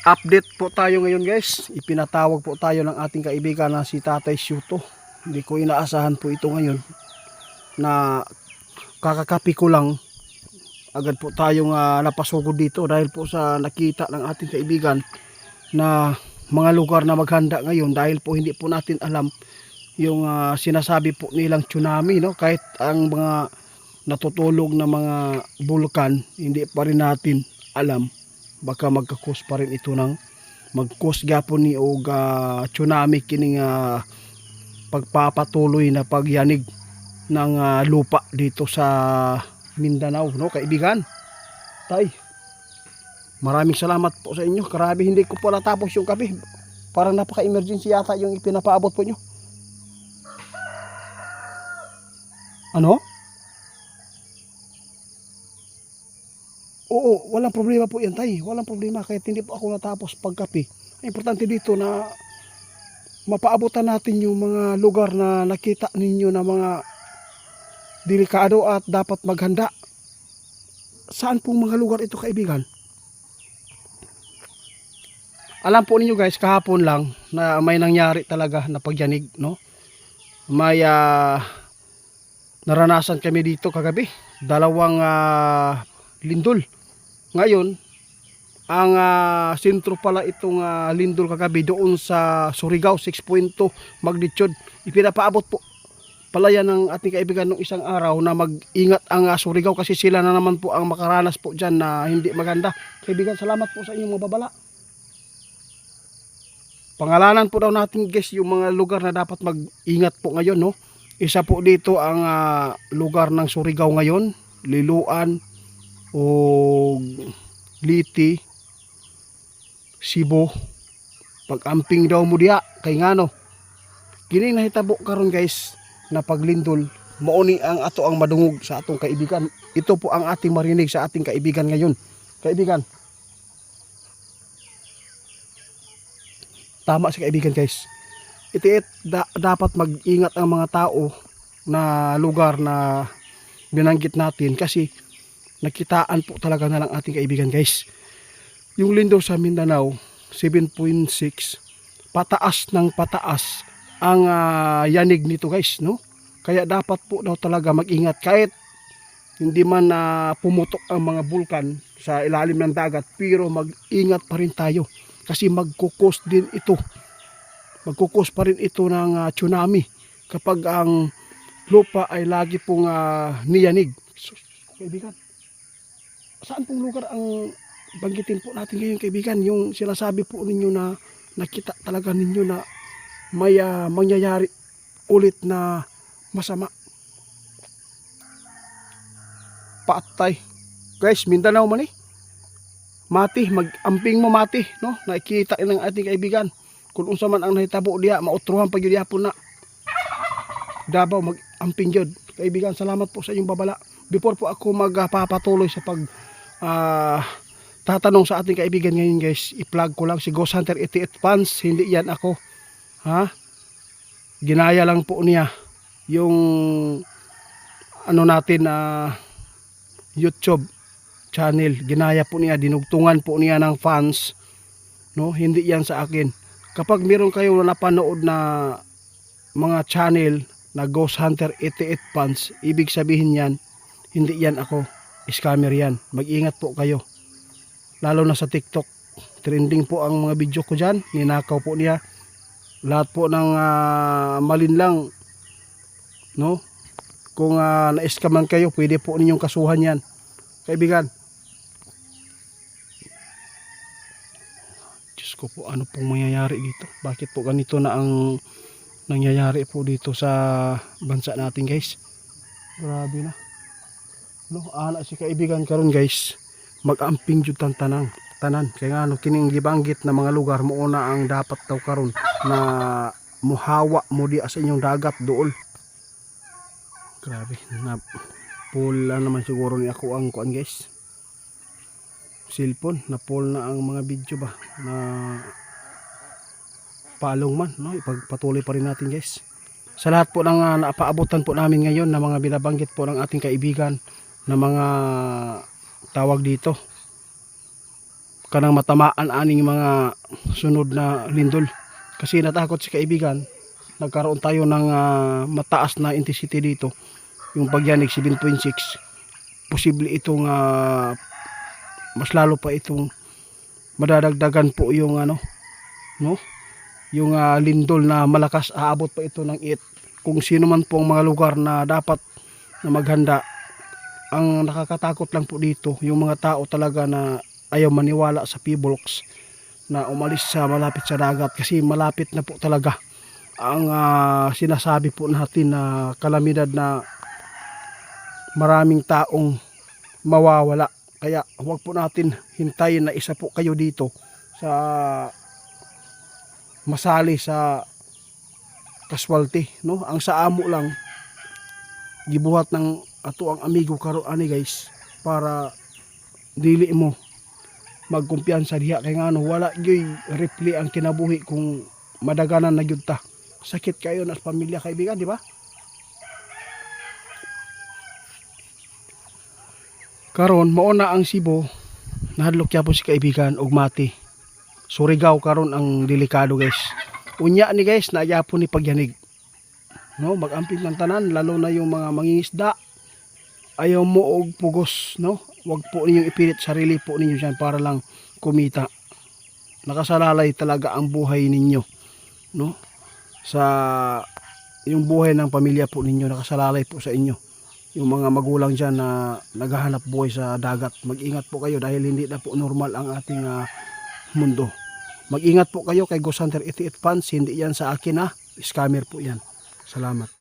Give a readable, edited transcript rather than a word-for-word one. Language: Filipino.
Update po tayo ngayon guys. Ipinatawag po tayo ng ating kaibigan na si Tatay Syuto. Hindi ko inaasahan po ito ngayon na kakakapi ko lang. Agad po tayong napasugod dito dahil po sa nakita ng ating kaibigan na mga lugar na maghanda ngayon dahil po hindi po natin alam yung sinasabi po nilang tsunami, no? Kahit ang mga natutulog na mga bulkan hindi pa rin natin alam, baka magkakos pa rin ito ng magkos gapon ni og tsunami kining pagpapatuloy na pagyanig ng lupa dito sa Mindanao, no kaibigan. Tay, maraming salamat po sa inyo. Grabe, hindi ko po natapos yung kape. Parang napaka-emergency yata yung ipinapaabot po nyo. Ano? Oo, walang problema po yan, tay. Walang problema kahit hindi po ako natapos pagkape. Ang importante dito na mapaabutan natin yung mga lugar na nakita ninyo na mga delikado at dapat maghanda. Saan pong mga lugar ito, kaibigan? Alam po ninyo guys, kahapon lang na may nangyari talaga na pagyanig, no? May naranasan kami dito kagabi. Dalawang lindol. Ngayon, ang sentro pala itong lindol kagabi doon sa Surigao, 6.2 magnitude. Ipinapaabot po pala yan ng ating kaibigan nung isang araw na mag-ingat ang Surigao kasi sila na naman po ang makaranas po dyan na hindi maganda. Kaibigan, salamat po sa inyong mga babala. Pangalanan po daw natin guys yung mga lugar na dapat mag-ingat po ngayon, no? Isa po dito ang lugar ng Surigao ngayon, Liloan o Liti, Sibo. Pag-amping daw mo diya kay ngano. Kini nahitabo karon guys na paglindol, mauni ang ato ang madungog sa atong kaibigan. Ito po ang ating marinig sa ating kaibigan ngayon. Kaibigan, tama si kaibigan guys. Dapat mag-ingat ang mga tao na lugar na binanggit natin kasi nakitaan po talaga na lang ating kaibigan guys. Yung lindol sa Mindanao 7.6, pataas ng pataas ang yanig nito guys, no? Kaya dapat po daw talaga mag-ingat kahit hindi man pumutok ang mga bulkan sa ilalim ng dagat, pero mag-ingat pa rin tayo kasi magkukos din ito. Magkukos pa rin ito ng tsunami kapag ang lupa ay lagi pong niyanig. So, kaibigan, saan pong lugar ang banggitin po natin ngayon, kaibigan? Yung sinasabi po ninyo na nakita talaga ninyo na may mangyayari ulit na masama. Patay. Guys, Mindanao man eh. Mati, mag-amping mo mati, no? Nakikita ng ating kaibigan. Kung unsa man ang nahitabo diya, mautruhan pa gyud yapon na. Davao mag-amping gyud. Kaibigan, salamat po sa inyong babala. Before po ako magpapatuloy sa pag tatanong sa ating kaibigan ngayon guys, i-plug ko lang si Ghost Hunter 88 fans. Hindi yan ako. Ha? Ginaya lang po niya yung ano natin YouTube channel. Ginaya po niya, dinugtungan po niya ng fans, no? Hindi yan sa akin. Kapag meron kayo na napanood na mga channel na Ghost Hunter 88 fans, ibig sabihin yan, hindi yan ako. Scammer yan. Mag-ingat po kayo. Lalo na sa TikTok. Trending po ang mga video ko dyan. Ninakaw po niya. Lahat po ng malinlang, no? Kung na-scam man kayo, pwede po ninyong kasuhan yan. Kaibigan, Diyos ko po, ano pong mangyayari dito? Bakit po ganito na ang nangyayari po dito sa bansa natin guys? Grabe na. No, ana si kaibigan karon guys, mag-amping jud tanan. Kaya nga no, kining gibanggit na mga lugar mo na ang dapat daw karon na muhawa mo di sa inyong dagat dool. Grabe na pula naman siguro ni ako ang kuan guys. Cellphone na full na ang mga video ba na palong man, no? Ipagpatuloy pa rin natin guys. Sa lahat po ng napaabutan po namin ngayon na mga binabanggit po ng ating kaibigan na mga tawag dito, kanang matamaan aning mga sunod na lindol. Kasi natakot si kaibigan, nagkaroon tayo ng mataas na intensity dito, yung pagyanig 7.6. Posible itong mas lalo pa itong madadagdagan po yung no, yung lindol na malakas, aabot pa ito ng 8. Kung sino man po ang mga lugar na dapat na maghanda, ang nakakatakot lang po dito yung mga tao talaga na ayaw maniwala sa P-Volx na umalis sa malapit sa dagat, kasi malapit na po talaga ang sinasabi po natin na kalamidad na maraming taong mawawala. Kaya huwag po natin hintayin na isa po kayo dito sa masali sa casualty, no? Ang sa amo lang gibuhat ng ato ang amigo karon ani guys, para dili mo magkumpiyansa diha, kay ngano wala gyud repli ang kinabuhi kung madaganan na gyud ta. Sakit kayo nas pamilya, kaibigan, di ba? Karon mauna ang Cebu, nahadlok po si kaibigan og Mati. Surigao karon ang delikado guys. Unya ni guys, naayapon ni pagyanig. No, magamping ng tanan, lalo na yung mga mangingisda. Ayaw mo og pugos, no? Wag po ninyong ipilit sarili po ninyo diyan para lang kumita. Nakasalalay talaga ang buhay ninyo, no? Sa yung buhay ng pamilya po ninyo, nakasalalay po sa inyo. Yung mga magulang diyan na naghahanap buhay sa dagat, mag-ingat po kayo dahil hindi na po normal ang ating mundo. Mag-ingat po kayo kay Ghost Hunter 88 fans, hindi yan sa akin scammer po yan. Salamat.